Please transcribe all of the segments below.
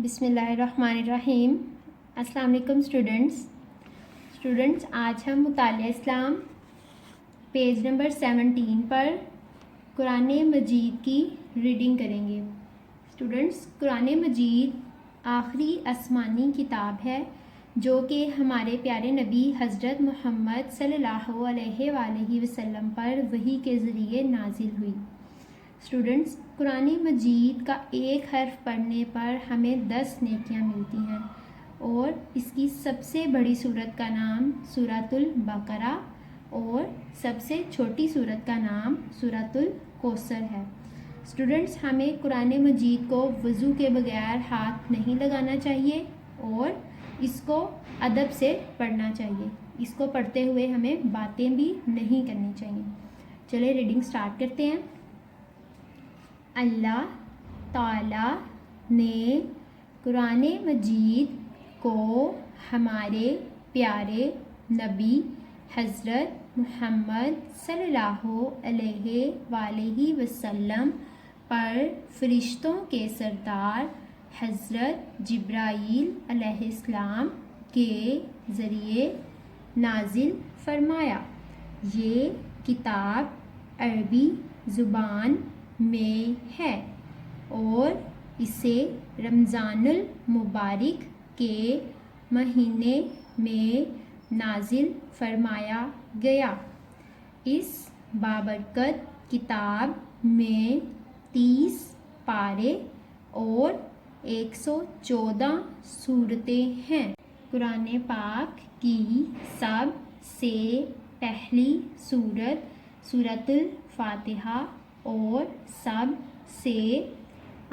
بسم اللہ الرحمن الرحیم۔ السلام علیکم اسٹوڈنٹس، آج ہم مطالعہ اسلام پیج نمبر 17 پر قرآن مجید کی ریڈنگ کریں گے۔ اسٹوڈنٹس، قرآن مجید آخری آسمانی کتاب ہے جو کہ ہمارے پیارے نبی حضرت محمد صلی اللہ علیہ وآلہ وسلم پر وحی کے ذریعے نازل ہوئی۔ اسٹوڈنٹس، قرآن مجید کا ایک حرف پڑھنے پر ہمیں 10 نیکیاں ملتی ہیں اور اس کی سب سے بڑی سورت کا نام سورۃ البقرہ اور سب سے چھوٹی سورت کا نام سورۃ الکوثر ہے۔ اسٹوڈنٹس، ہمیں قرآن مجید کو وضو کے بغیر ہاتھ نہیں لگانا چاہیے اور اس کو ادب سے پڑھنا چاہیے۔ اس کو پڑھتے ہوئے ہمیں باتیں بھی نہیں کرنی چاہیے۔ چلے ریڈنگ سٹارٹ کرتے ہیں۔ اللہ تعالیٰ نے قرآن مجید کو ہمارے پیارے نبی حضرت محمد صلی اللہ علیہ وآلہ وسلم پر فرشتوں کے سردار حضرت جبرائیل علیہ السلام کے ذریعے نازل فرمایا۔ یہ کتاب عربی زبان میں ہے اور اسے رمضان المبارک کے مہینے میں نازل فرمایا گیا۔ اس بابرکت کتاب میں 30 پارے اور 114 سورتیں ہیں۔ قرآن پاک کی سب سے پہلی سورت سورۃ الفاتحہ اور سب سے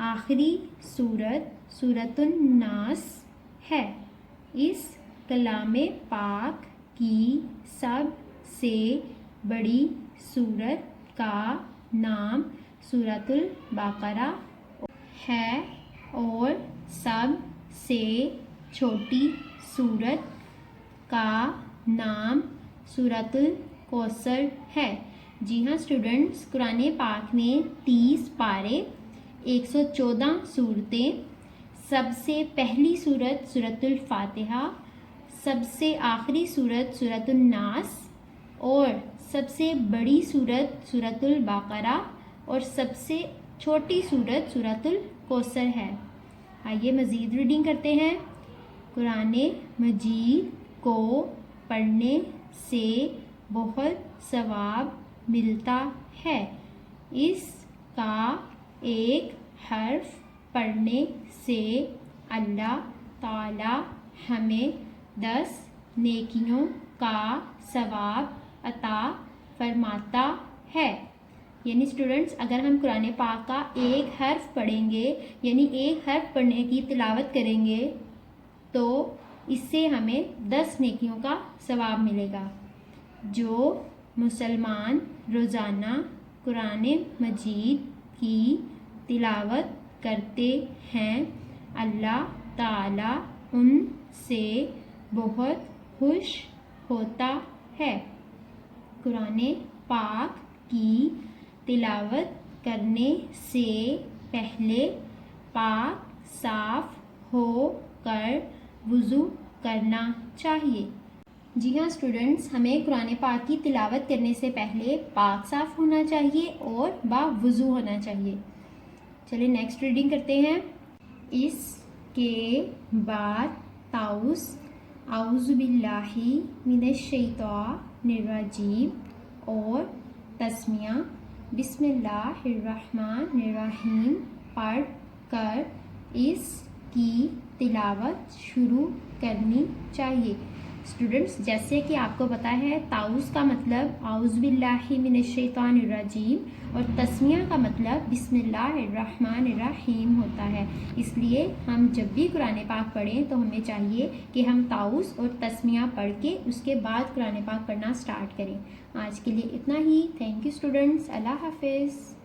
آخری سورت سورۃ الناس ہے۔ اس کلام پاک کی سب سے بڑی سورت کا نام سورۃ البقرہ ہے اور سب سے چھوٹی سورت کا نام سورۃ الکوثر ہے۔ جی ہاں اسٹوڈنٹس، قرآن پاک میں 30 پارے، 114 سورتیں، سب سے پہلی سورت سورۃ الفاتحہ، سب سے آخری سورت سورۃ الناس اور سب سے بڑی سورت سورۃ البقرہ اور سب سے چھوٹی سورت سورۃ الکوثر ہے۔ آئیے مزید ریڈنگ کرتے ہیں۔ قرآن مجید کو پڑھنے سے بہت ثواب ملتا ہے۔ اس کا ایک حرف پڑھنے سے اللہ تعالیٰ ہمیں 10 نیکیوں کا ثواب عطا فرماتا ہے۔ یعنی اسٹوڈنٹس، اگر ہم قرآن پاک کا ایک حرف پڑھیں گے، یعنی ایک حرف پڑھنے کی تلاوت کریں گے تو اس سے ہمیں 10 نیکیوں کا ثواب ملے گا۔ جو مسلمان روزانہ قرآن مجید کی تلاوت کرتے ہیں، اللہ تعالیٰ ان سے بہت خوش ہوتا ہے۔ قرآن پاک کی تلاوت کرنے سے پہلے پاک صاف ہو کر وضو کرنا چاہیے۔ جی ہاں اسٹوڈنٹس، ہمیں قرآن پاک کی تلاوت کرنے سے پہلے پاک صاف ہونا چاہیے اور باوضو ہونا چاہیے۔ چلیں نیکسٹ ریڈنگ کرتے ہیں۔ اس کے بعد طاؤس اعوذ باللہ من الشیطان الرجیم اور تسمیہ بسم اللہ الرحمن الرحیم پڑھ کر اس کی تلاوت شروع کرنی چاہیے۔ اسٹوڈنٹس، جیسے کہ آپ کو پتہ ہے طاؤس کا مطلب اعوذ باللہ من الشیطان الرجیم اور تسمیہ کا مطلب بسم اللہ الرحمن الرحیم ہوتا ہے۔ اس لیے ہم جب بھی قرآن پاک پڑھیں تو ہمیں چاہیے کہ ہم طاؤس اور تسمیہ پڑھ کے اس کے بعد قرآن پاک پڑھنا سٹارٹ کریں۔ آج کے لیے اتنا ہی۔ تھینک یو اسٹوڈنٹس، اللہ حافظ۔